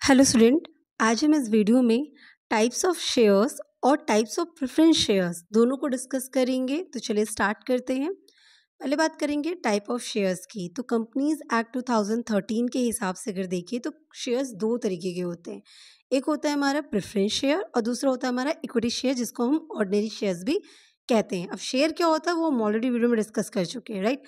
Hello student. आज हम इस वीडियो में टाइप्स ऑफ शेयर्स और टाइप्स ऑफ प्रेफरेंस शेयर्स दोनों को डिस्कस करेंगे। तो चलिए स्टार्ट करते हैं। पहले बात करेंगे टाइप ऑफ शेयर्स की। तो कंपनीज एक्ट 2013 के हिसाब से अगर देखिए तो शेयर्स दो तरीके के होते हैं। एक होता है हमारा प्रेफरेंस शेयर और दूसरा होता है हमारा इक्विटी शेयर, जिसको हम ऑर्डिनरी शेयर्स भी कहते हैं। अब शेयर क्या होता है वो हम ऑलरेडी वीडियो में डिस्कस कर चुके हैं, राइट।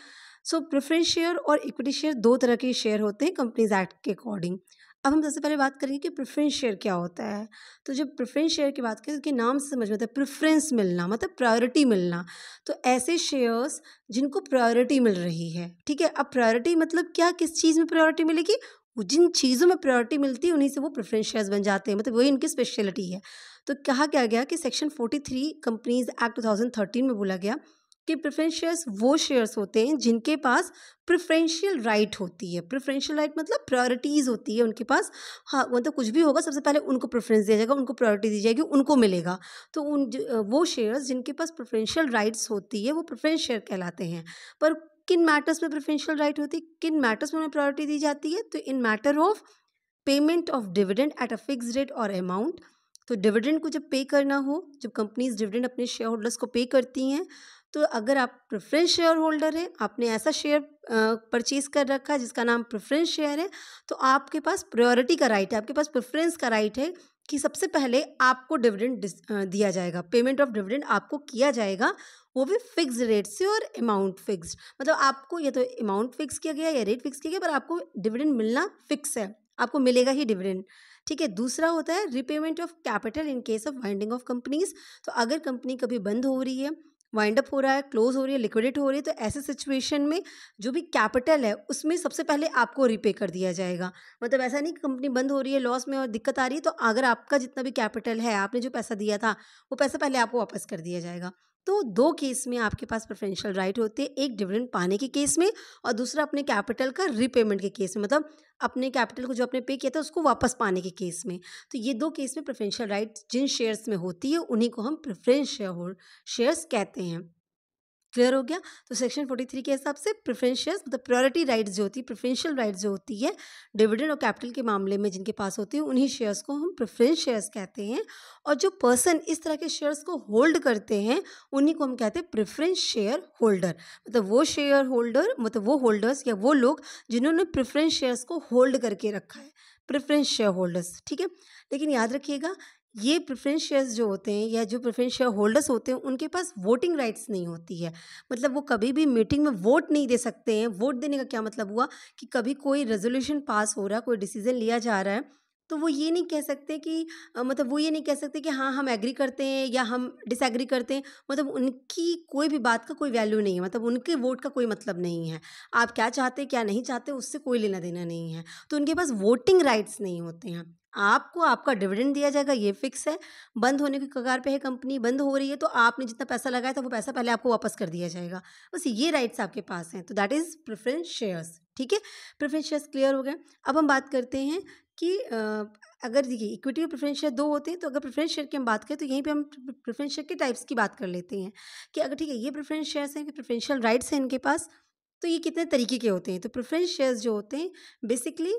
सो प्रेफरेंस शेयर और इक्विटी शेयर दो तरह के शेयर होते हैं कंपनीज एक्ट के अकॉर्डिंग। अब हम सबसे पहले बात करेंगे कि प्रेफरेंस शेयर क्या होता है। तो जब प्रेफरेंस शेयर की बात करें तो उसके नाम से समझ में आता है प्रेफरेंस मिलना, मतलब प्रायोरिटी मिलना। तो ऐसे शेयर्स जिनको प्रायोरिटी मिल रही है, ठीक है। अब प्रायोरिटी मतलब क्या, किस चीज़ में प्रायोरिटी मिलेगी, वो जिन चीज़ों में प्रायोरिटी मिलती है उन्हीं से वो प्रेफरेंस शेयर्स बन जाते हैं, मतलब वही इनकी स्पेशलिटी है। तो कहा क्या गया कि सेक्शन 43 कंपनीज एक्ट 2013 में बोला गया कि प्रेफरेंस शेयर्स वो शेयर्स होते हैं जिनके पास प्रेफरेंशियल राइट होती है। प्रेफरेंशियल राइट मतलब प्रायोरिटीज़ होती है उनके पास। हाँ, मतलब कुछ भी होगा सबसे पहले उनको प्रेफरेंस दिया जाएगा, उनको प्रायोरिटी दी जाएगी, उनको मिलेगा। तो वो शेयर्स जिनके पास प्रेफरेंशियल राइट्स होती है वो प्रेफरेंस शेयर कहलाते हैं। पर किन मैटर्स में प्रेफरेंशियल राइट होती है, किन मैटर्स में उन्हें प्रायोरिटी दी जाती है, तो इन matter of payment of dividend at a fix rate और अमाउंट। तो डिविडेंड को जब पे करना हो, जब कंपनीज डिविडेंड अपने शेयर होल्डर्स को पे करती हैं, तो अगर आप प्रेफरेंस शेयर होल्डर हैं, आपने ऐसा शेयर परचेज कर रखा है जिसका नाम प्रेफरेंस शेयर है, तो आपके पास प्रायोरिटी का राइट है, आपके पास प्रेफरेंस का राइट है कि सबसे पहले आपको डिविडेंड दिया जाएगा, पेमेंट ऑफ डिविडेंड आपको किया जाएगा, वो भी फिक्स रेट से और अमाउंट फिक्स। मतलब आपको या तो अमाउंट फिक्स किया गया या रेट फिक्स किया गया, पर आपको डिविडेंड मिलना फिक्स है, आपको मिलेगा ही डिविडेंड, ठीक है। दूसरा होता है repayment of capital in case of winding of companies. तो अगर कंपनी कभी बंद हो रही है, वाइंड अप हो रहा है, क्लोज हो रही है, लिक्विडेट हो रही है, तो ऐसे सिचुएशन में जो भी कैपिटल है उसमें सबसे पहले आपको रिपे कर दिया जाएगा। मतलब ऐसा नहीं कि कंपनी बंद हो रही है, लॉस में और दिक्कत आ रही है, तो अगर आपका जितना भी कैपिटल है, आपने जो पैसा दिया था वो पैसा पहले आपको वापस कर दिया जाएगा। तो दो केस में आपके पास प्रेफरेंशियल राइट होते हैं, एक डिविडेंड पाने के केस में और दूसरा अपने कैपिटल का रिपेमेंट के केस में, मतलब अपने कैपिटल को जो आपने पे किया था उसको वापस पाने के केस में। तो ये दो केस में प्रेफरेंशियल राइट जिन शेयर्स में होती है उन्हीं को हम प्रेफरेंस शेयर्स कहते हैं। क्लियर हो गया। तो सेक्शन 43 के हिसाब से प्रेफरेंस शेयर्स मतलब प्रायोरिटी राइट्स जो होती है, प्रेफरेंशियल राइट्स जो होती है डिविडेंड और कैपिटल के मामले में जिनके पास होती है, उन्हीं शेयर्स को हम प्रेफरेंस शेयर्स कहते हैं। और जो पर्सन इस तरह के शेयर्स को होल्ड करते हैं उन्हीं को हम कहते हैं प्रेफरेंस शेयर होल्डर। मतलब वो शेयर होल्डर, मतलब वो होल्डर्स या वो लोग जिन्होंने प्रेफरेंस शेयर्स को होल्ड करके रखा है, प्रेफरेंस शेयर होल्डर्स, ठीक है। लेकिन याद रखिएगा, ये प्रेफरेंस शेयर्स जो होते हैं या जो प्रेफरेंस शेयर होल्डर्स होते हैं उनके पास वोटिंग राइट्स नहीं होती है। मतलब वो कभी भी मीटिंग में वोट नहीं दे सकते हैं। वोट देने का क्या मतलब हुआ कि कभी कोई रेजोल्यूशन पास हो रहा है, कोई डिसीजन लिया जा रहा है, तो वो ये नहीं कह सकते कि मतलब वो ये नहीं कह सकते कि हाँ हम एग्री करते हैं या हम डिसएग्री करते हैं। मतलब उनकी कोई भी बात का कोई वैल्यू नहीं है, मतलब उनके वोट का कोई मतलब नहीं है। आप क्या चाहते हैं क्या नहीं चाहते उससे कोई लेना देना नहीं है। तो उनके पास वोटिंग राइट्स नहीं होते हैं। आपको आपका डिविडेंड दिया जाएगा, ये फिक्स है। बंद होने की कगार पे है कंपनी, बंद हो रही है, तो आपने जितना पैसा लगाया था वो पैसा पहले आपको वापस कर दिया जाएगा। बस ये राइट्स आपके पास हैं। तो दैट इज़ प्रेफरेंस शेयर्स, ठीक है। प्रेफरेंस शेयर्स क्लियर हो गए। अब हम बात करते हैं कि अगर देखिए इक्विटी और प्रेफरेंस शेयर दो होते हैं, तो अगर प्रेफरेंस शेयर की हम बात करें तो यहीं पे हम प्रेफरेंस शेयर के टाइप्स की बात कर लेते हैं कि अगर ठीक है ये प्रेफरेंस शेयर्स हैं, प्रेफरेंशियल राइट्स हैं इनके पास, तो ये कितने तरीके के होते हैं। तो प्रेफरेंस शेयर्स जो होते हैं बेसिकली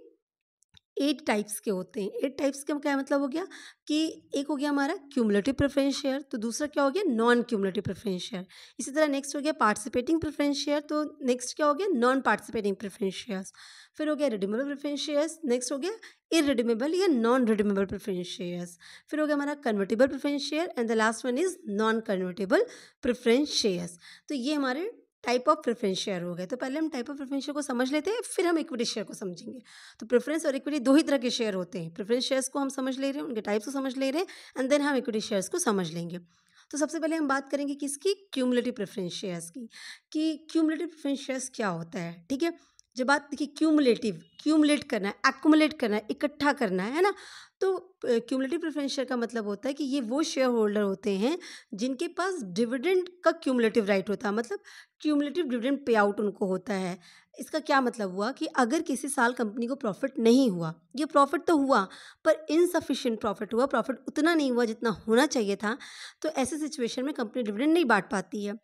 8 टाइप्स के होते हैं। 8 टाइप्स का क्या मतलब हो गया कि एक हो गया हमारा क्यूमुलेटिव प्रेफरेंस शेयर, तो दूसरा क्या हो गया नॉन क्यूमुलेटिव प्रेफरेंस शेयर। इसी तरह नेक्स्ट हो गया पार्टिसिपेटिंग प्रेफरेंस शेयर, तो नेक्स्ट क्या हो गया नॉन पार्टिसिपेटिंग प्रेफरेंस शेयर्स। फिर हो गया रिडीमेबल प्रेफरेंस शेयर्स, नेक्स्ट हो गया इरिडीमेबल या नॉन रिडीमेबल प्रेफरेंस शेयर्स। फिर हो गया हमारा convertible preference share and the last one is non convertible preference shares. तो ये हमारे टाइप ऑफ प्रेफरेंस शेयर हो गए। तो पहले हम टाइप ऑफ प्रेफरेंस शेयर को समझ लेते हैं, फिर हम इक्विटी शेयर को समझेंगे। तो प्रेफरेंस और इक्विटी दो ही तरह के शेयर होते हैं। प्रेफरेंस शेयर्स को हम समझ ले रहे हैं, उनके टाइप्स को समझ ले रहे हैं एंड देन हम इक्विटी शेयर्स को समझ लेंगे। तो सबसे पहले हम बात करेंगे किसकी, क्यूमुलेटिव प्रेफरेंस शेयर्स की, कि क्यूमुलेटिव प्रेफरेंस शेयर्स क्या होता है, ठीक है। जब बात देखिए क्यूमुलेटिव, क्यूमुलेट करना है, एक्युमुलेट करना है, इकट्ठा करना है ना। तो क्यूमुलेटिव प्रेफरेंस शेयर का मतलब होता है कि ये वो शेयर होल्डर होते हैं जिनके पास डिविडेंड का क्यूमुलेटिव राइट होता है, मतलब क्यूमुलेटिव डिविडेंड पे आउट उनको होता है। इसका क्या मतलब हुआ कि अगर किसी साल कंपनी को प्रॉफिट नहीं हुआ, ये प्रॉफिट तो हुआ पर इनसफिशिएंट प्रॉफिट हुआ, प्रॉफिट उतना नहीं हुआ जितना होना चाहिए था, तो ऐसे सिचुएशन में कंपनी डिविडेंड नहीं बांट पाती है।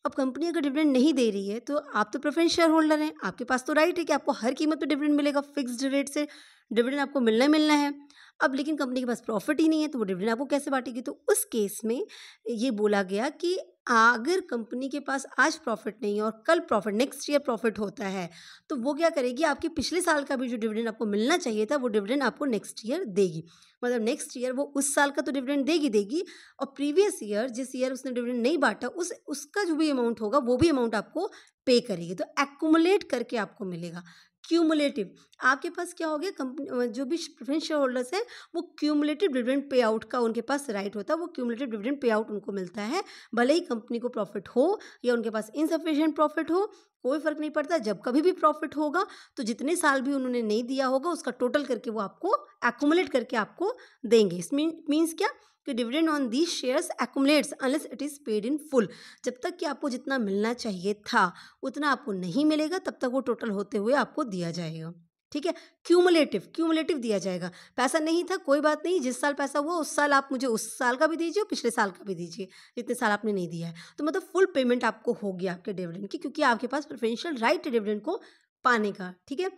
अब कंपनी अगर डिविडेंड नहीं दे रही है तो आप तो प्रेफरेंस शेयर होल्डर हैं, आपके पास तो राइट है कि आपको हर कीमत पे डिविडेंड मिलेगा, फिक्स्ड रेट से डिविडेंड आपको मिलना ही मिलना है। अब लेकिन कंपनी के पास प्रॉफिट ही नहीं है तो वो डिविडेंड आपको कैसे बांटेगी? तो उस केस में ये बोला गया कि अगर कंपनी के पास आज प्रॉफिट नहीं है और कल प्रॉफिट, नेक्स्ट ईयर प्रॉफिट होता है, तो वो क्या करेगी, आपके पिछले साल का भी जो डिविडेंड आपको मिलना चाहिए था वो डिविडेंड आपको नेक्स्ट ईयर देगी। मतलब नेक्स्ट ईयर वो उस साल का तो डिविडेंड देगी और प्रीवियस ईयर जिस ईयर उसने डिविडेंड नहीं बांटा उसका जो भी अमाउंट होगा वो भी अमाउंट आपको पे करेगी। तो एक्यूमुलेट करके आपको मिलेगा। क्यूमुलेटिव, आपके पास क्या हो गया, कंपनी जो भी प्रेफरेंस शेयर होल्डर्स हैं वो क्यूमुलेटिव डिविडेंड पे आउट का उनके पास राइट होता है, वो क्यूमुलेटिव डिविडेंड पे आउट उनको मिलता है। भले ही कंपनी को प्रॉफिट हो या उनके पास इनसफिशिएंट प्रॉफिट हो, कोई फर्क नहीं पड़ता। जब कभी भी प्रॉफिट होगा तो जितने साल भी उन्होंने नहीं दिया होगा उसका टोटल करके वो आपको एक्यूमुलेट करके आपको देंगे। इस मीन्स क्या कि dividend on these shares accumulates unless it is paid in full. जब तक कि आपको जितना मिलना चाहिए था उतना आपको नहीं मिलेगा तब तक वो टोटल होते हुए आपको दिया जाएगा। ठीक है, क्यूमुलेटिव दिया जाएगा। पैसा नहीं था कोई बात नहीं, जिस साल पैसा हुआ उस साल आप मुझे उस साल का भी दीजिए और पिछले साल का भी दीजिए जितने साल आपने नहीं दिया है। तो मतलब फुल पेमेंट आपको होगी आपके डिविडेंड की, क्योंकि आपके पास प्रेफरेंशियल राइट है डिविडेंड को पाने का। ठीक है।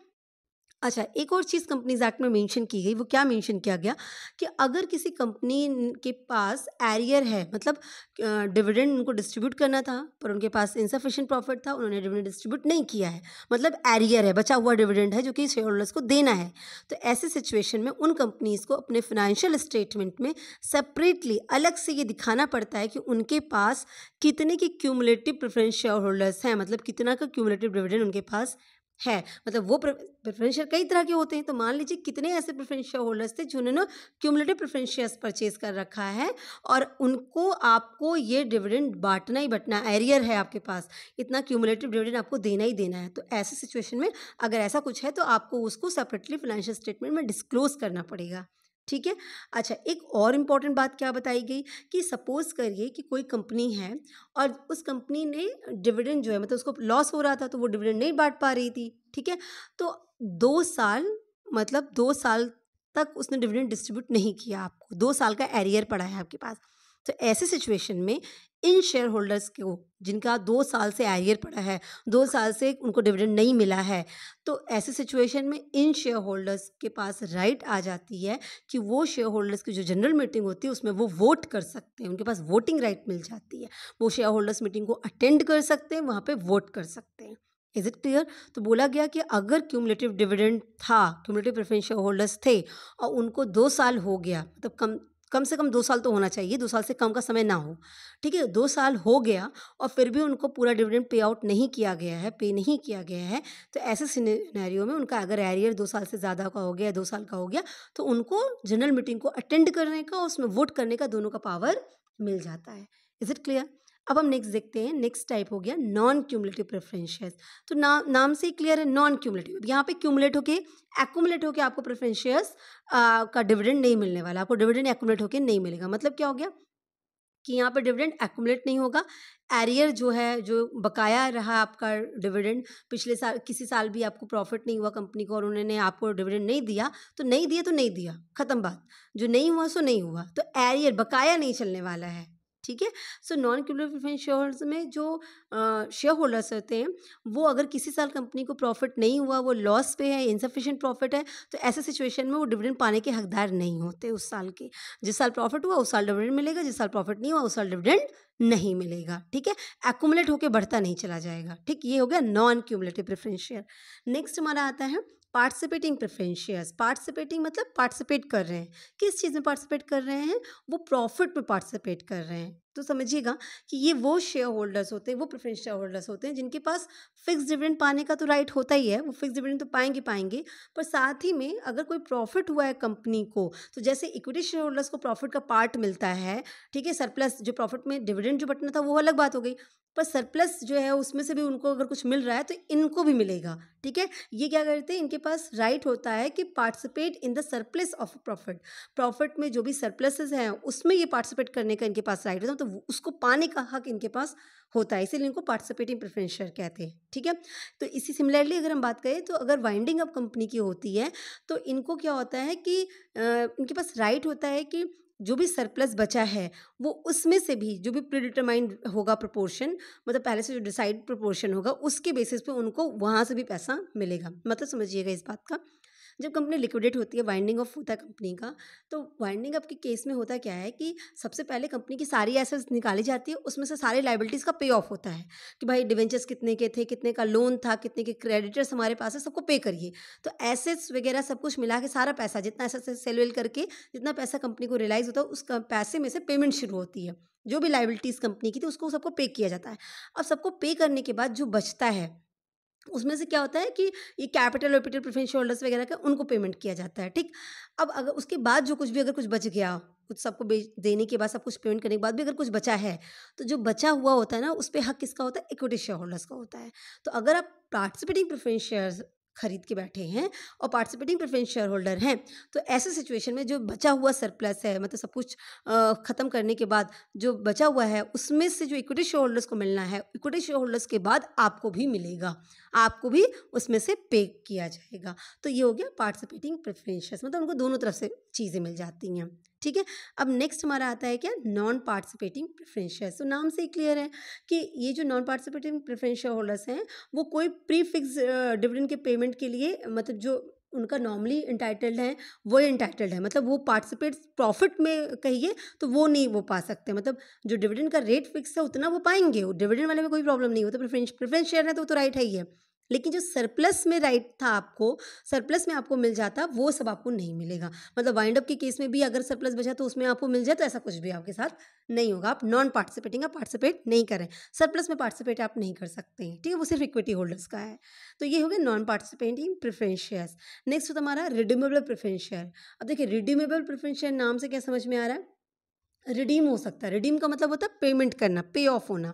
अच्छा, एक और चीज़ कंपनीज़ एक्ट में मेंशन की गई, वो क्या मेंशन किया गया कि अगर किसी कंपनी के पास एरियर है, मतलब डिविडेंड उनको डिस्ट्रीब्यूट करना था पर उनके पास इनसफिशिएंट प्रॉफिट था, उन्होंने डिविडेंड डिस्ट्रीब्यूट नहीं किया है, मतलब एरियर है, बचा हुआ डिविडेंड है जो कि शेयर होल्डर्स को देना है। तो ऐसे सिचुएशन में उन कंपनीज़ को अपने फाइनेंशियल स्टेटमेंट में सेपरेटली अलग से ये दिखाना पड़ता है कि उनके पास कितने की क्यूमुलेटिव प्रेफरेंस शेयर होल्डर्स हैं, मतलब कितना का क्यूमुलेटिव डिविडेंड उनके पास है। मतलब वो प्रेफरेंस शेयर कई तरह के होते हैं, तो मान लीजिए कितने ऐसे प्रेफरेंस शेयर होल्डर्स थे जिन्होंने क्यूमुलेटिव प्रेफरेंस शेयर्स परचेज कर रखा है और उनको आपको ये डिविडेंड बांटना ही बांटना, एरियर है आपके पास, इतना क्यूमुलेटिव डिविडेंड आपको देना ही देना है। तो ऐसे सिचुएशन में अगर ऐसा कुछ है तो आपको उसको सेपरेटली फाइनेंशियल स्टेटमेंट में डिस्क्लोज करना पड़ेगा। ठीक है। अच्छा, एक और इम्पॉर्टेंट बात क्या बताई गई कि सपोज करिए कि कोई कंपनी है और उस कंपनी ने डिविडेंड जो है, मतलब उसको लॉस हो रहा था तो वो डिविडेंड नहीं बांट पा रही थी। ठीक है। तो 2 साल, मतलब 2 साल तक उसने डिविडेंड डिस्ट्रीब्यूट नहीं किया, आपको 2 साल का एरियर पड़ा है आपके पास। तो ऐसे सिचुएशन में इन शेयर होल्डर्स को जिनका 2 साल से एरियर पड़ा है, 2 साल से उनको डिविडेंड नहीं मिला है, तो ऐसे सिचुएशन में इन शेयर होल्डर्स के पास राइट आ जाती है कि वो शेयर होल्डर्स की जो जनरल मीटिंग होती है उसमें वो वोट कर सकते हैं, उनके पास वोटिंग राइट मिल जाती है। वो शेयर होल्डर्स मीटिंग को अटेंड कर सकते हैं, वहाँ पे वोट कर सकते हैं। Is it clear? तो बोला गया कि अगर क्यूमुलेटिव डिविडेंड था, क्यूमुलेटिव प्रेफरेंस शेयर होल्डर्स थे और उनको 2 साल हो गया, मतलब कम से कम 2 साल तो होना चाहिए, 2 साल से कम का समय ना हो। ठीक है, 2 साल हो गया और फिर भी उनको पूरा डिविडेंड पे आउट नहीं किया गया है, पे नहीं किया गया है, तो ऐसे सिनेरियो में उनका अगर एरियर 2 साल से ज़्यादा का हो गया, 2 साल का हो गया, तो उनको जनरल मीटिंग को अटेंड करने का, उसमें वोट करने का, दोनों का पावर मिल जाता है। Is it clear? अब हम नेक्स्ट देखते हैं। नेक्स्ट टाइप हो गया नॉन क्यूमुलेटिव प्रेफरेंस शेयर्स। तो नाम से ही क्लियर है, नॉन क्यूमुलेटिव। यहाँ पे क्यूमुलेट होके एक्यूमुलेट होके आपको प्रेफरेंस शेयर्स का डिविडेंड नहीं मिलने वाला, आपको डिविडेंड एक्यूमुलेट होके नहीं मिलेगा। मतलब क्या हो गया कि यहाँ पर डिविडेंड एक्यूमुलेट नहीं होगा, एरियर जो है, जो बकाया रहा आपका डिविडेंड, पिछले साल किसी साल भी आपको प्रॉफिट नहीं हुआ कंपनी को और उन्होंने आपको डिविडेंड नहीं दिया, तो नहीं दिया तो नहीं दिया, खत्म बात। जो नहीं हुआ सो नहीं हुआ, तो एरियर बकाया नहीं चलने वाला है। ठीक है। So non cumulative preference share holders में जो शेयर होल्डर्स होते हैं वो अगर किसी साल कंपनी को प्रॉफिट नहीं हुआ, वो लॉस पे है, इनसफिशिएंट प्रॉफिट है, तो ऐसे सिचुएशन में वो डिविडेंड पाने के हकदार नहीं होते उस साल के। जिस साल प्रॉफिट हुआ उस साल डिविडेंड मिलेगा, जिस साल प्रॉफिट नहीं हुआ उस साल डिविडेंड नहीं मिलेगा। ठीक है, एक्यूमुलेट होकर बढ़ता नहीं चला जाएगा। ठीक, ये हो गया non cumulative preference share. Next हमारा आता है पार्टिसिपेटिंग प्रेफरेंस शेयर्स। पार्टिसिपेटिंग मतलब पार्टिसिपेट कर रहे हैं। किस चीज़ में पार्टिसिपेट कर रहे हैं? वो प्रॉफिट में पार्टिसिपेट कर रहे हैं। तो समझिएगा कि ये वो शेयर होल्डर्स होते हैं, वो प्रेफरेंस शेयर होल्डर्स होते हैं जिनके पास फिक्स डिविडेंड पाने का तो राइट होता ही है, वो फिक्स डिविडेंड तो पाएंगे, पर साथ ही में अगर कोई प्रॉफिट हुआ है कंपनी को, तो जैसे इक्विटी शेयर होल्डर्स को प्रॉफिट का पार्ट मिलता है, ठीक है, सरप्लस जो प्रॉफिट में डिविडेंड जो बटना था वो अलग बात हो गई, पर सरप्लस जो है उसमें से भी उनको अगर कुछ मिल रहा है तो इनको भी मिलेगा। ठीक है, ये क्या करते हैं, इनके पास राइट होता है कि participate in the surplus of profit. Profit में जो भी सरप्लसेस हैं उसमें ये पार्टिसिपेट करने का इनके पास राइट होता है, तो उसको पाने का हक इनके पास होता है, इसीलिए इनको पार्टिसिपेटिंग प्रेफरेंस शेयर कहते हैं। ठीक है, तो इसी सिमिलरली अगर हम बात करें तो अगर वाइंडिंग अप कंपनी की होती है तो इनको क्या होता है कि इनके पास राइट होता है कि जो भी सरप्लस बचा है वो उसमें से भी जो भी प्रीडिटरमाइंड होगा प्रोपोर्शन, मतलब पहले से जो डिसाइड प्रोपोर्शन होगा उसके बेसिस पे उनको वहाँ से भी पैसा मिलेगा। मतलब समझिएगा इस बात का, जब कंपनी लिक्विडेट होती है, वाइंडिंग ऑफ होता है कंपनी का, तो वाइंडिंग अप के केस में होता क्या है कि सबसे पहले कंपनी की सारी एसेट्स निकाली जाती है, उसमें से सारी लाइबिलिटीज़ का पे ऑफ होता है कि भाई डिवेंचर्स कितने के थे, कितने का लोन था, कितने के क्रेडिटर्स हमारे पास है, सबको पे करिए। तो एसेट्स वगैरह सब कुछ मिला के सारा पैसा जितना एसेट्स सेल वेल करके जितना पैसा कंपनी को रियलाइज होता है उस पैसे में से पेमेंट शुरू होती है। जो भी लाइबिलिटीज़ कंपनी की थी उसको सबको पे किया जाता है। अब सबको पे करने के बाद जो बचता है उसमें से क्या होता है कि ये कैपिटल वैपिटल प्रेफरेंस होल्डर्स वगैरह का उनको पेमेंट किया जाता है, ठीक। अब अगर उसके बाद जो कुछ भी अगर कुछ बच गया, कुछ सबको बेच देने के बाद सब कुछ पेमेंट करने के बाद भी अगर कुछ बचा है, तो जो बचा हुआ होता है ना उस पे हक किसका होता है? इक्विटी शेयर होल्डर्स का होता है। तो अगर आप पार्टिसिपेटिंग प्रेफरेंस शेयर्स खरीद के बैठे हैं और पार्टिसिपेटिंग प्रेफरेंस शेयर होल्डर हैं, तो ऐसे सिचुएशन में जो बचा हुआ सरप्लस है, मतलब सब कुछ खत्म करने के बाद जो बचा हुआ है उसमें से जो इक्विटी शेयर होल्डर्स को मिलना है, इक्विटी शेयर होल्डर्स के बाद आपको भी मिलेगा, आपको भी उसमें से पे किया जाएगा। तो ये हो गया पार्टिसिपेटिंग प्रेफरेंस शेयर्स, मतलब उनको दोनों तरफ से चीज़ें मिल जाती हैं, ठीक है। अब नेक्स्ट हमारा आता है क्या? Non participating preference shares. तो नाम से ही क्लियर है कि ये जो non participating preference share holders हैं वो कोई प्री फिक्स डिविडेंड के पेमेंट के लिए, मतलब जो उनका नॉर्मली इंटाइटल्ड है वो इंटाइटल्ड है, मतलब वो पार्टिसिपेट प्रॉफिट में कहिए तो वो नहीं वो पा सकते, मतलब जो डिविडेंड का रेट फिक्स है उतना वो पाएंगे, वो डिविडेंड वाले में कोई प्रॉब्लम नहीं, वो तो प्रेफरेंस शेयर है तो वो तो राइट है ही है। लेकिन जो सरप्लस में राइट था आपको, सरप्लस में आपको मिल जाता, वो सब आपको नहीं मिलेगा। मतलब वाइंड अप के केस में भी अगर सरप्लस बचा तो उसमें आपको मिल जाए, तो ऐसा कुछ भी आपके साथ नहीं होगा। आप नॉन पार्टिसिपेटिंग, आप पार्टिसिपेट नहीं करें, सरप्लस में पार्टिसिपेट आप नहीं कर सकते हैं, ठीक है। वो सिर्फ इक्विटी होल्डर्स का है। तो ये हो गया non participating preference shares. Next होता हमारा रिडीमेबल प्रेफरेंस शेयर। अब देखिए रिडीमेबल प्रेफरेंस शेयर नाम से क्या समझ में आ रहा है? रिडीम हो सकता है। रिडीम का मतलब होता है पेमेंट करना, पे ऑफ होना।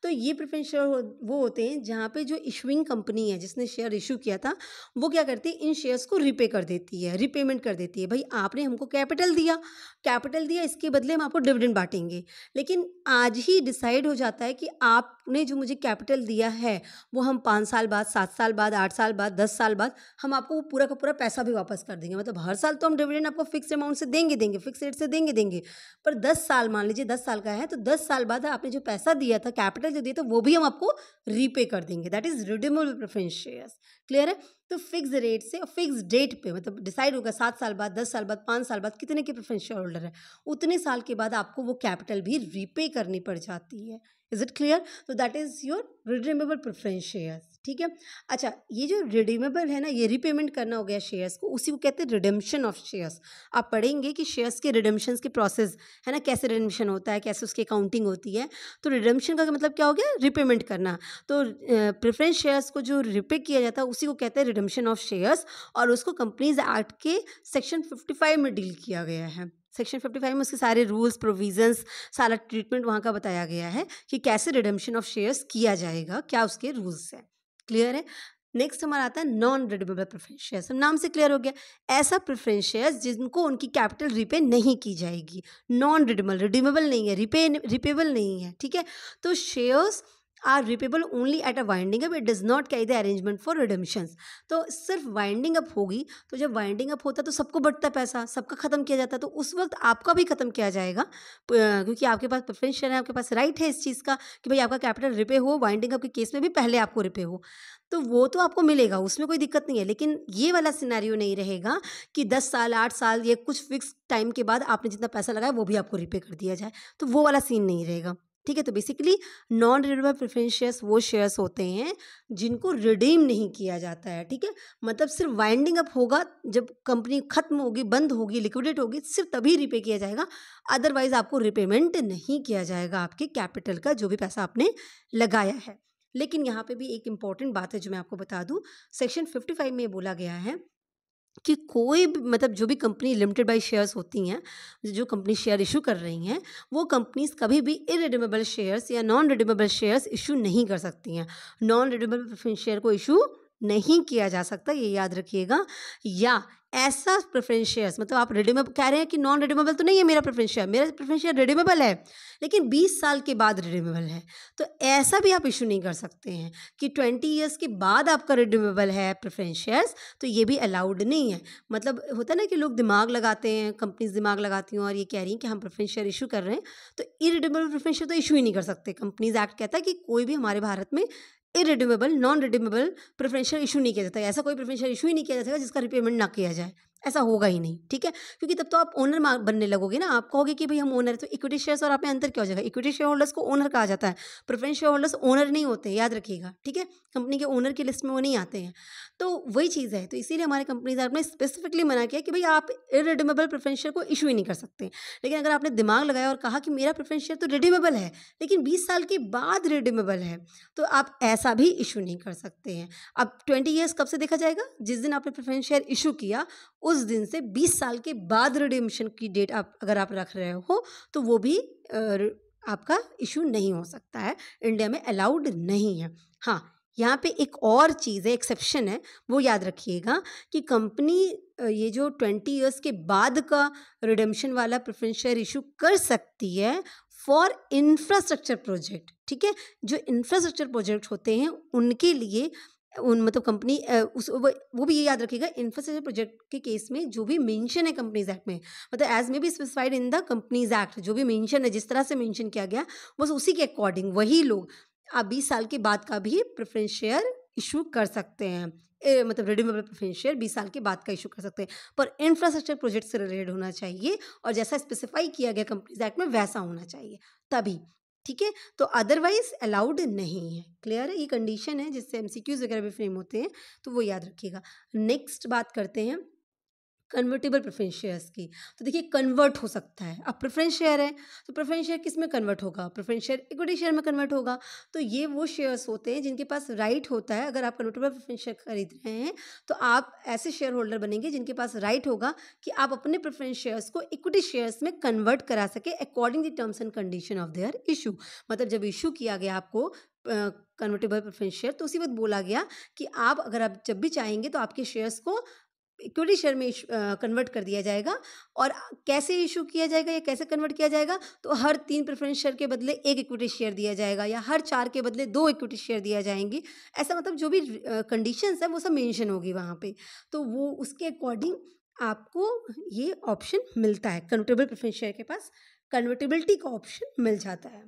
तो ये प्रेफरेंस शेयर वो होते हैं जहाँ पे जो इशुइंग कंपनी है जिसने शेयर इशू किया था, वो क्या करती है, इन शेयर्स को रीपे कर देती है, रीपेमेंट कर देती है। भाई आपने हमको कैपिटल दिया, इसके बदले हम आपको डिविडेंड बांटेंगे। लेकिन आज ही डिसाइड हो जाता है कि आपने जो मुझे कैपिटल दिया है वो हम 5 साल बाद, 7 साल बाद, 8 साल बाद, 10 साल बाद हम आपको वो पूरा का पूरा पैसा भी वापस कर देंगे। मतलब हर साल तो हम डिविडेंड आपको फिक्स अमाउंट से देंगे, फिक्स रेट से देंगे, पर 10 साल, मान लीजिए 10 साल का है तो 10 साल बाद आपने जो पैसा दिया था, कैपिटल जो दिया था, वो भी हम आपको रीपे कर देंगे। That is redeemable preference shares. Clear है? तो फिक्स रेट से और फिक्स डेट पे, मतलब डिसाइड होगा 7 साल बाद, 10 साल बाद, 5 साल बाद कितने के प्रेफरेंस शेयर होल्डर है, उतने साल के बाद आपको वो कैपिटल भी रीपे करनी पड़ जाती है। Is it clear? तो that is your redeemable preference shares, ठीक है। अच्छा, ये जो रिडीमेबल है ना, ये रीपेमेंट करना हो गया शेयर्स को, उसी को कहते हैं रिडेम्पशन ऑफ शेयर्स। आप पढ़ेंगे कि शेयर्स के रिडेम्पशन के प्रोसेस है ना, कैसे रिडेम्पशन होता है, कैसे उसकी अकाउंटिंग होती है। तो रिडेम्पशन का मतलब क्या हो गया? रीपेमेंट करना। तो प्रेफरेंस शेयर्स को जो रीपे किया जाता है उसी को कहते हैं रिडेम्पशन ऑफ शेयर्स, और उसको कंपनीज एक्ट के सेक्शन 55 में डील किया गया है। सेक्शन 55 में उसके सारे रूल्स, प्रोविजंस, सारा ट्रीटमेंट वहाँ का बताया गया है कि कैसे रिडेम्पशन ऑफ शेयर्स किया जाएगा, क्या उसके रूल्स हैं। क्लियर है? नेक्स्ट हमारा आता है नॉन रिडीमेबल प्रेफरेंस शेयर्स। नाम से क्लियर हो गया, ऐसा प्रेफरेंस शेयर्स जिनको उनकी कैपिटल रिपे नहीं की जाएगी। नॉन रिडीमेबल नहीं है, रिपेबल नहीं है, ठीक है। तो shares are repayable only at a winding up, it does not carry the arrangement for redemptions. तो सिर्फ वाइंडिंग अप होगी, तो जब वाइंडिंग अप होता है तो सबको बटता पैसा, सबका खत्म किया जाता है, तो उस वक्त आपका भी खत्म किया जाएगा, क्योंकि आपके पास प्रेफरेंस शेयर है, आपके पास राइट है इस चीज़ का कि भाई आपका कैपिटल रिपे हो, वाइंडिंग अप के केस में भी पहले आपको रिपे हो, तो वो तो आपको मिलेगा, उसमें कोई दिक्कत नहीं है। लेकिन ये वाला सिनेरियो नहीं रहेगा कि 10 साल, 8 साल या कुछ फिक्स टाइम के बाद आपने जितना पैसा लगाया वो भी आपको रिपे कर दिया जाए, तो वो वाला सीन नहीं रहेगा, ठीक है। तो basically non redeemable preference shares वो शेयर्स होते हैं जिनको रिडीम नहीं किया जाता है, ठीक है। मतलब सिर्फ वाइंडिंग अप होगा, जब कंपनी खत्म होगी, बंद होगी, लिक्विडेट होगी, सिर्फ तभी रिपे किया जाएगा, अदरवाइज आपको रिपेमेंट नहीं किया जाएगा आपके कैपिटल का जो भी पैसा आपने लगाया है। लेकिन यहाँ पे भी एक इंपॉर्टेंट बात है जो मैं आपको बता दूं, सेक्शन 55 में बोला गया है कि कोई भी, मतलब जो भी कंपनी लिमिटेड बाय शेयर्स होती हैं, जो कंपनी शेयर इशू कर रही हैं, वो कंपनीज कभी भी इरिडीमेबल शेयर्स या नॉन रिडीमेबल शेयर्स इशू नहीं कर सकती हैं। नॉन रिडीमेबल प्रेफरेंस शेयर को इशू नहीं किया जा सकता, ये याद रखिएगा। या ऐसा प्रेफरेंस शेयर्स, मतलब आप रिडीमेबल कह रहे हैं कि नॉन रिडीमेबल तो नहीं है मेरा प्रेफरेंस शेयर, मेरा प्रेफरेंस शेयर रिडीमेबल है लेकिन 20 साल के बाद रिडीमेबल है, तो ऐसा भी आप इशू नहीं कर सकते हैं कि 20 ईयर्स के बाद आपका रिडीमेबल है प्रेफरेंस शेयर्स, तो ये भी अलाउड नहीं है। मतलब होता है ना कि लोग दिमाग लगाते हैं, कंपनीज दिमाग लगाती हैं और ये कह रही हैं कि हम प्रेफरेंस शेयर इशू कर रहे हैं, तो इरिडीमेबल प्रेफरेंस शेयर तो इशू ही नहीं कर सकते। कंपनीज एक्ट कहता है कि कोई भी हमारे भारत में irredeemable non redeemable preferential issue नहीं किया जाता है। ऐसा कोई प्रेफरेंशियल इशू ही नहीं किया जाता जिसका रिपेमेंट ना किया जाए, ऐसा होगा ही नहीं, ठीक है। क्योंकि तब तो आप ओनर बनने लगोगे ना, आप कहोगे कि भाई हम ओनर, तो इक्विटी शेयर्स और आप में अंतर क्या हो जाएगा। इक्विटी शेयर होल्डर्स को ओनर कहा जाता है, प्रेफरेंस शेयर होल्डर्स ओनर नहीं होते, याद रखिएगा, ठीक है। कंपनी के ओनर की लिस्ट में वो नहीं आते हैं, तो वही चीज़ है। तो इसीलिए हमारे कंपनीज एक्ट में स्पेसिफिकली मना किया कि भाई आप इरिडीमेबल प्रेफरेंस शेयर को इशू ही नहीं कर सकते। लेकिन अगर आपने दिमाग लगाया और कहा कि मेरा प्रेफरेंस शेयर तो रिडीमेबल है लेकिन 20 साल के बाद रिडीमेबल है, तो आप ऐसा भी इशू नहीं कर सकते हैं। अब 20 ईयर्स कब से देखा जाएगा, जिस दिन आपने प्रेफरेंस शेयर इशू किया उस दिन से 20 साल के बाद रिडीम्पशन की डेट आप अगर आप रख रहे हो तो वो भी आपका इशू नहीं हो सकता है, इंडिया में अलाउड नहीं है। हाँ, यहाँ पे एक और चीज़ है, एक्सेप्शन है, वो याद रखिएगा कि कंपनी ये जो 20 ईयर्स के बाद का रिडेम्पशन वाला प्रेफरेंस शेयर इशू कर सकती है फॉर इंफ्रास्ट्रक्चर प्रोजेक्ट, ठीक है। जो इंफ्रास्ट्रक्चर प्रोजेक्ट होते हैं उनके लिए मतलब कंपनी उस वो भी ये याद रखिएगा, इंफ्रास्ट्रक्चर प्रोजेक्ट के केस में जो भी मेंशन है कंपनीज एक्ट में, मतलब एज में be specified in the companies act, जो भी मेंशन है, जिस तरह से मेंशन किया गया बस उसी के अकॉर्डिंग वही लोग आप 20 साल के बाद का भी प्रेफरेंस शेयर इशू कर सकते हैं। मतलब रिडीमेबल प्रेफरेंस शेयर 20 साल के बाद का इशू कर सकते हैं, पर इंफ्रास्ट्रक्चर प्रोजेक्ट से रिलेटेड होना चाहिए और जैसा स्पेसिफाई किया गया कंपनीज एक्ट में वैसा होना चाहिए तभी, ठीक है। तो अदरवाइज अलाउड नहीं है। क्लियर है, ये कंडीशन है जिससे एमसीक्यूज वगैरह भी फ्रेम होते हैं, तो वो याद रखिएगा। नेक्स्ट बात करते हैं कन्वर्टेबल प्रेफरेंस शेयर्स की। तो देखिए कन्वर्ट हो सकता है, अब प्रेफरेंस शेयर है तो प्रेफरेंस शेयर किस में कन्वर्ट होगा, प्रेफरेंस शेयर इक्विटी शेयर में कन्वर्ट होगा। तो ये वो शेयर्स होते हैं जिनके पास राइट होता है, अगर आप कन्वर्टेबल प्रेफरेंस शेयर खरीद रहे हैं तो आप ऐसे शेयर होल्डर बनेंगे जिनके पास राइट होगा कि आप अपने प्रेफरेंस शेयर्स को इक्विटी शेयर्स में कन्वर्ट करा सके according the terms and condition of their issue. मतलब जब इशू किया गया आपको कन्वर्टेबल प्रेफरेंस शेयर, तो उसी वक्त बोला गया कि आप अगर आप जब भी चाहेंगे तो आपके शेयर्स को इक्विटी शेयर में कन्वर्ट कर दिया जाएगा। और कैसे इशू किया जाएगा या कैसे कन्वर्ट किया जाएगा, तो हर 3 प्रेफरेंस शेयर के बदले 1 इक्विटी शेयर दिया जाएगा या हर 4 के बदले 2 इक्विटी शेयर दिया जाएंगी। ऐसा मतलब जो भी कंडीशंस है वो सब मेंशन होगी वहाँ पे, तो वो उसके अकॉर्डिंग आपको ये ऑप्शन मिलता है। कन्वर्टेबल प्रेफरेंस शेयर के पास कन्वर्टेबिलिटी का ऑप्शन मिल जाता है।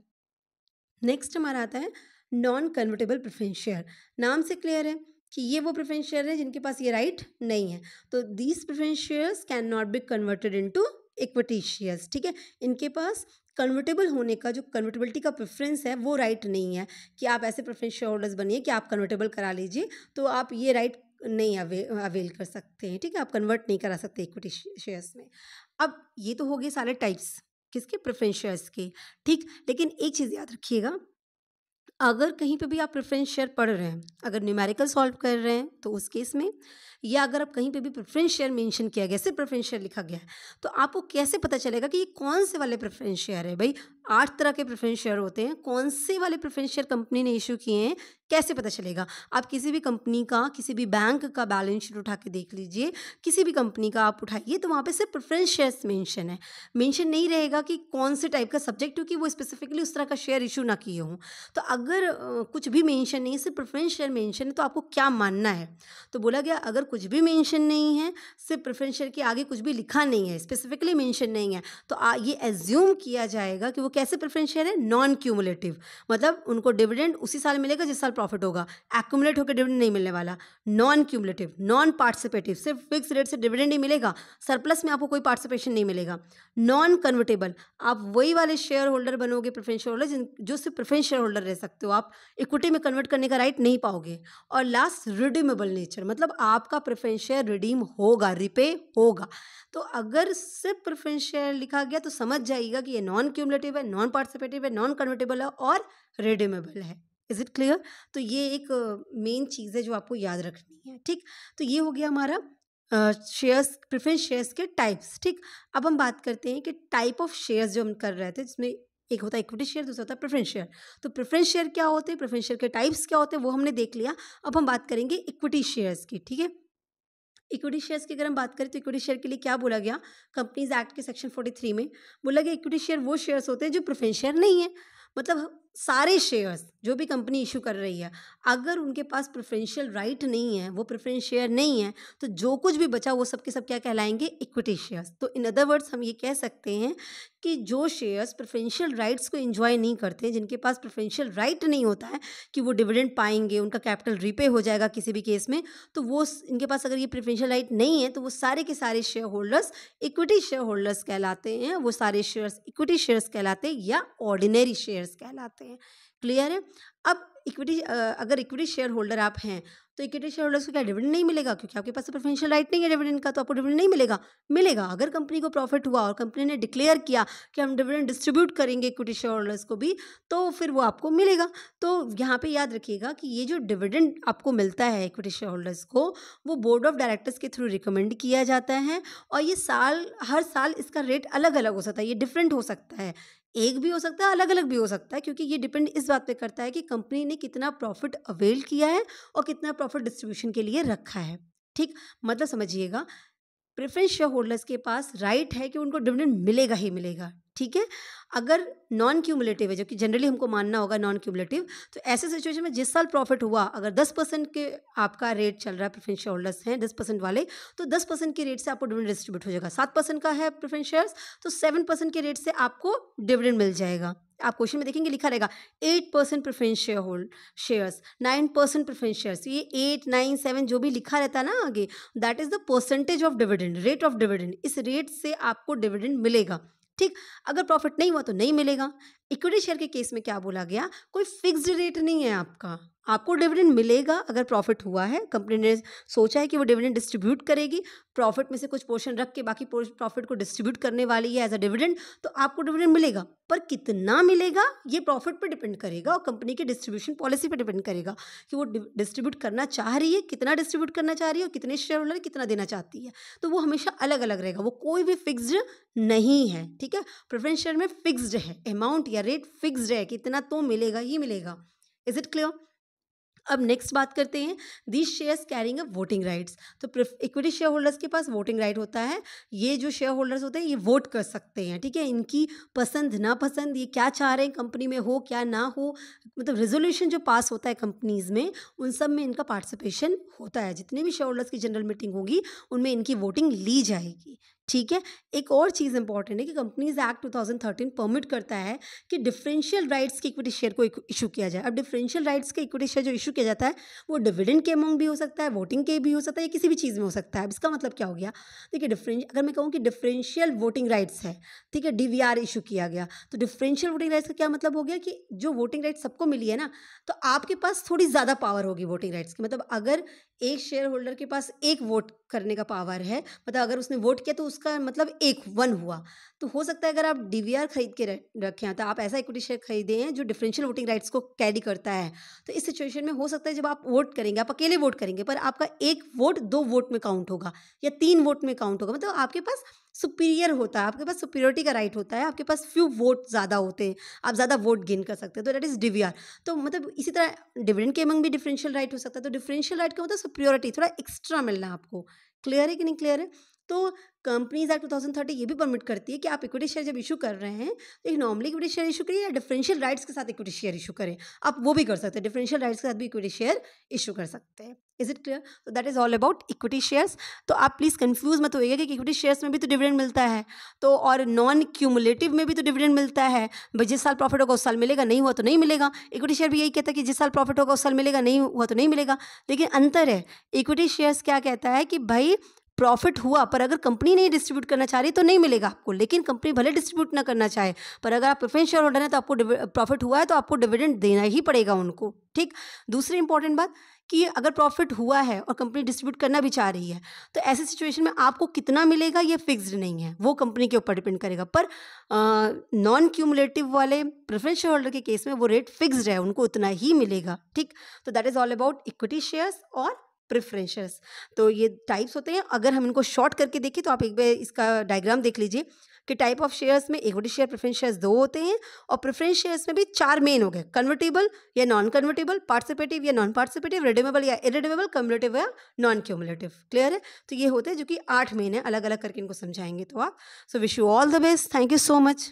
नेक्स्ट हमारा आता है नॉन कन्वर्टेबल प्रेफरेंस शेयर। नाम से क्लियर है कि ये वो प्रेफरेंस शेयर है जिनके पास ये राइट नहीं है, तो these preference shares can not be converted into equity shares, ठीक है। इनके पास कन्वर्टेबल होने का जो कन्वर्टेबिलिटी का प्रेफरेंस है वो राइट नहीं है कि आप ऐसे प्रेफरेंस शेयर होल्डर्स बनिए कि आप कन्वर्टेबल करा लीजिए, तो आप ये राइट नहीं अवेल कर सकते हैं, ठीक है। आप कन्वर्ट नहीं करा सकते इक्विटी शेयर्स में। अब ये तो हो गए सारे टाइप्स किसके, प्रेफरेंस शेयर्स के, ठीक। लेकिन एक चीज़ याद रखिएगा, अगर कहीं पे भी आप प्रेफरेंस शेयर पढ़ रहे हैं, अगर न्यूमेरिकल सॉल्व कर रहे हैं तो उस केस में, या अगर आप कहीं पे भी प्रेफरेंस शेयर मेंशन किया गया, सिर्फ प्रेफरेंस शेयर लिखा गया है, तो आपको कैसे पता चलेगा कि ये कौन से वाले प्रेफरेंस शेयर है। भाई 8 तरह के प्रेफरेंस शेयर होते हैं, कौन से वाले प्रेफरेंस शेयर कंपनी ने इशू किए हैं कैसे पता चलेगा। आप किसी भी कंपनी का, किसी भी बैंक का बैलेंस शीट उठा के देख लीजिए, किसी भी कंपनी का आप उठाइए तो वहाँ पे सिर्फ प्रेफरेंस शेयर्स मेंशन है, मेंशन नहीं रहेगा कि कौन से टाइप का सब्जेक्ट, क्योंकि वो स्पेसिफिकली उस तरह का शेयर इशू ना किए हों। तो अगर कुछ भी मेंशन नहीं है, सिर्फ प्रेफरेंस शेयर मेंशन है, तो आपको क्या मानना है। तो बोला गया अगर कुछ भी मेंशन नहीं है, सिर्फ प्रेफरेंस शेयर के आगे कुछ भी लिखा नहीं है, स्पेसिफिकली मेंशन नहीं है, तो ये एज्यूम किया जाएगा कि वो कैसे प्रेफरेंस शेयर है, नॉन क्यूमुलेटिव, मतलब उनको डिविडेंड उसी साल मिलेगा जिस साल प्रॉफिट होगा, एक्यूमुलेट होकर डिविडेंड नहीं मिलने वाला। नॉन क्यूमुलेटिव, नॉन पार्टिसिपेटिव, सिर्फ फिक्स रेट से डिविडेंड ही मिलेगा, सरप्लस में आपको कोई पार्टिसिपेशन नहीं मिलेगा। नॉन कन्वर्टेबल, आप वही वाले शेयर होल्डर बनोगे प्रेफरेंस शेयर होल्डर जो सिर्फ प्रेफरेंस शेयर होल्डर रह सकते हो, आप इक्विटी में कन्वर्ट करने का राइट नहीं पाओगे। और लास्ट रिडीमेबल नेचर, मतलब आपका प्रेफरेंस शेयर रिडीम होगा, रिपे होगा। तो अगर सिर्फ प्रेफरेंस शेयर लिखा गया तो समझ जाइएगा कि ये नॉन क्यूमुलेटिव है, नॉन पार्टिसिपेटिव है, नॉन कन्वर्टेबल है और रिडीमेबल है। Is it clear. तो ये एक मेन चीज़ है जो आपको याद रखनी है, ठीक। तो ये हो गया हमारा शेयर्स, प्रेफरेंस शेयर्स के टाइप्स, ठीक। अब हम बात करते हैं कि टाइप ऑफ शेयर्स जो हम कर रहे थे, जिसमें एक होता है इक्विटी शेयर, दूसरा होता है प्रेफरेंस शेयर। तो प्रेफरेंस शेयर क्या होते हैं, प्रेफरेंस शेयर के टाइप्स क्या होते हैं वो हमने देख लिया। अब हम बात करेंगे इक्विटी शेयर्स की, ठीक है। इक्विटी शेयर्स की अगर हम बात करें तो इक्विटी शेयर के लिए क्या बोला गया, कंपनीज एक्ट के सेक्शन 43 में बोला गया इक्विटी शेयर वो शेयर्स होते हैं जो प्रेफरेंस शेयर नहीं है। मतलब सारे शेयर्स जो भी कंपनी इशू कर रही है, अगर उनके पास प्रेफरेंशियल राइट नहीं है, वो प्रेफरेंस शेयर नहीं है, तो जो कुछ भी बचा वो सब के सब क्या कहलाएंगे, इक्विटी शेयर्स। तो इन अदर वर्ड्स हम ये कह सकते हैं कि जो शेयर्स प्रेफरेंशियल राइट्स को एंजॉय नहीं करते, जिनके पास प्रेफरेंशियल राइट नहीं होता है कि वो डिविडेंड पाएंगे, उनका कैपिटल रीपे हो जाएगा किसी भी केस में, तो वो इनके पास अगर ये प्रेफरेंशियल राइट नहीं है तो वो सारे के सारे share holders equity share holders कहलाते हैं। वो सारे शेयर्स इक्विटी शेयर्स कहलाते हैं या ऑर्डिनरी शेयर्स कहलाते हैं। क्लियर है। अब इक्विटी अगर इक्विटी शेयर होल्डर आप हैं तो इक्विटी शेयर होल्डर्स को क्या डिविडेंड नहीं मिलेगा, क्योंकि आपके पास प्रेफरेंशियल राइट नहीं है डिविडेंड का, तो आपको डिविडेंड नहीं मिलेगा। मिलेगा अगर कंपनी को प्रॉफिट हुआ और कंपनी ने डिक्लेयर किया कि हम डिविडेंड डिस्ट्रीब्यूट करेंगे इक्विटी शेयर होल्डर्स को भी, तो फिर वो आपको मिलेगा। तो यहाँ पे याद रखिएगा कि ये जो डिविडेंड आपको मिलता है इक्विटी शेयर होल्डर्स को, वो बोर्ड ऑफ डायरेक्टर्स के थ्रू रिकमेंड किया जाता है, और ये हर साल इसका रेट अलग अलग हो सकता है, ये डिफरेंट हो सकता है, एक भी हो सकता है, अलग अलग भी हो सकता है, क्योंकि ये डिपेंड इस बात पे करता है कि कंपनी ने कितना प्रॉफिट अवेल किया है और कितना प्रॉफिट डिस्ट्रीब्यूशन के लिए रखा है। ठीक, मतलब समझिएगा, प्रेफरेंस शेयर होल्डर्स के पास राइट है कि उनको डिविडेंड मिलेगा ही मिलेगा। ठीक है। अगर नॉन क्यूमुलेटिव है, जो कि जनरली हमको मानना होगा नॉन क्यूमुलेटिव, तो ऐसे सिचुएशन में जिस साल प्रॉफिट हुआ, अगर 10% के आपका रेट चल रहा है, प्रेफरेंस शेयर होल्डर्स हैं 10% वाले, तो 10% के रेट से आपको डिविडेंड डिस्ट्रीब्यूट हो जाएगा। 7% का है प्रेफरेंस शेयर्स, तो 7% के रेट से आपको डिविडेंड मिल जाएगा। आप क्वेश्चन में देखेंगे लिखा रहेगा 8% preference share hold shares, 9% preference shares, ये 8, 9, 7 जो भी लिखा रहता है ना आगे, that is the percentage of dividend, rate of dividend. इस रेट से आपको डिविडेंड मिलेगा। ठीक, अगर प्रॉफिट नहीं हुआ तो नहीं मिलेगा। इक्विटी शेयर के केस में क्या बोला गया, कोई फिक्स्ड रेट नहीं है आपका, आपको डिविडेंड मिलेगा। अगर प्रॉफिट हुआ है, कंपनी ने सोचा है कि वो डिविडेंड डिस्ट्रीब्यूट करेगी, प्रॉफिट में से कुछ पोर्शन रख के बाकी प्रॉफिट को डिस्ट्रीब्यूट करने वाली है एज अ डिविडेंड, तो आपको डिविडेंड मिलेगा। पर कितना मिलेगा ये प्रॉफिट पर डिपेंड करेगा और कंपनी की डिस्ट्रीब्यूशन पॉलिसी पर डिपेंड करेगा कि वो डिस्ट्रीब्यूट करना चाह रही है, कितना डिस्ट्रीब्यूट करना चाह रही है और कितने शेयर होल्डर कितना देना चाहती है। तो वो हमेशा अलग अलग रहेगा, वो कोई भी फिक्स्ड नहीं है। ठीक है, प्रेफरेंस शेयर में फिक्स्ड है, अमाउंट या रेट फिक्स्ड है, कितना तो मिलेगा ही मिलेगा। Is it clear. अब नेक्स्ट बात करते हैं, these shares carrying a voting rights. तो इक्विटी शेयर होल्डर्स के पास वोटिंग राइट होता है। ये जो शेयर होल्डर्स होते हैं ये वोट कर सकते हैं। ठीक है, इनकी पसंद नापसंद, ये क्या चाह रहे हैं कंपनी में हो क्या ना हो, मतलब रेजोल्यूशन जो पास होता है कंपनीज में, उन सब में इनका पार्टिसिपेशन होता है। जितने भी शेयर होल्डर्स की जनरल मीटिंग होगी उनमें इनकी वोटिंग ली जाएगी। ठीक है, एक और चीज़ इंपॉर्टेंट है कि कंपनीज एक्ट 2013 परमिट करता है कि डिफरेंशियल राइट्स के इक्विटी शेयर को इशू किया जाए। अब डिफरेंशियल राइट्स के इक्विटी शेयर जो इशू किया जाता है वो डिविडेंड के अमाउंट भी हो सकता है, वोटिंग के भी हो सकता है, या किसी भी चीज़ में हो सकता है। अब इसका मतलब क्या हो गया, देखिए अगर मैं कहूँ कि डिफरेंशियल वोटिंग राइट्स है, ठीक है, डीवीआर इशू किया गया, तो डिफरेंशियल वोटिंग राइट्स का क्या मतलब हो गया कि जो वोटिंग राइट्स सबको मिली है ना, तो आपके पास थोड़ी ज़्यादा पावर होगी वोटिंग राइट्स की। मतलब अगर एक शेयर होल्डर के पास एक वोट करने का पावर है, मतलब अगर उसने वोट किया तो उसका मतलब 1 हुआ, तो हो सकता है अगर आप डीवीआर खरीद के रखे हैं तो आप ऐसा इक्विटी शेयर खरीदे हैं जो डिफरेंशियल वोटिंग राइट्स को कैरी करता है। तो इस सिचुएशन में हो सकता है जब आप वोट करेंगे, आप अकेले वोट करेंगे, पर आपका 1 वोट 2 वोट में काउंट होगा या 3 वोट में काउंट होगा। मतलब आपके पास सुपीरियर होता है, आपके पास सुपीरियरिटी का राइट होता है, आपके पास फ्यू वोट ज़्यादा होते हैं, आप ज़्यादा वोट गेन कर सकते हैं, तो दैट इज़ डीवीआर। तो मतलब इसी तरह डिविडेंड के अमंग भी डिफरेंशियल राइट हो सकता है। तो डिफरेंशियल राइट का मतलब सुपीरियरिटी, थोड़ा एक्स्ट्रा मिलना आपको। क्लियर है कि नहीं क्लियर है। तो कंपनीज एक्ट 2030 ये भी परमिट करती है कि आप इक्विटी शेयर जब इशू कर रहे हैं तो एक नॉर्मली इक्विटी शेयर इशू करिए या डिफरेंशियल राइट्स के साथ इक्विटी शेयर इशू करें, आप वो भी कर सकते हैं, डिफरेंशियल राइट्स के साथ भी इक्विटी शेयर इशू कर सकते हैं। Is it clear. तो that is all about equity shares. तो आप प्लीज़ कंफ्यूज मत होइएगा कि इक्विटी शेयर्स में भी तो डिविडेंड मिलता है, तो और नॉन क्यूमुलेटिव में भी तो डिविडेंड मिलता है। भाई जिस साल प्रॉफिट होगा उस साल मिलेगा, नहीं हुआ तो नहीं मिलेगा। इक्विटी शेयर भी यही कहता है कि जिस साल प्रॉफिट होगा उस साल मिलेगा, नहीं हुआ तो नहीं मिलेगा। लेकिन अंतर है, इक्विटी शेयर्स क्या कहता है कि भाई प्रॉफिट हुआ पर अगर कंपनी नहीं डिस्ट्रीब्यूट करना चाह रही तो नहीं मिलेगा आपको, लेकिन कंपनी भले डिस्ट्रीब्यूट ना करना चाहे, पर अगर आप प्रेफरेंस शेयर होल्डर हैं तो आपको प्रॉफिट हुआ है तो आपको डिविडेंड देना ही पड़ेगा उनको। ठीक। दूसरी इंपॉर्टेंट बात कि अगर प्रॉफिट हुआ है और कंपनी डिस्ट्रीब्यूट करना भी चाह रही है तो ऐसी सिचुएशन में आपको कितना मिलेगा ये फिक्स्ड नहीं है, वो कंपनी के ऊपर डिपेंड करेगा। पर नॉन क्यूमुलेटिव वाले प्रेफरेंस शेयर होल्डर के केस में वो रेट फिक्स्ड है, उनको उतना ही मिलेगा। ठीक। तो that is all about equity shares और प्रेफरेंस शेयर्स। तो ये टाइप्स होते हैं। अगर हम इनको शॉर्ट करके देखें तो आप एक बार इसका डायग्राम देख लीजिए कि टाइप ऑफ शेयर्स में इक्विटी शेयर, प्रेफरेंस शेयर्स 2 होते हैं और प्रेफरेंस शेयर्स में भी 4 मेन हो गए, कन्वर्टेबल या नॉन कन्वर्टेबल, पार्टिसिपेटिव या नॉन पार्टिसिपेटिव, रिडीमेबल या इरिडीमेबल, क्यूमुलेटिव या नॉन क्यूमुलेटिव। क्लियर है? तो ये होते हैं जो कि 8 मेन है, अलग अलग करके इनको समझाएंगे तो आप। So wish you all the best, thank you so much.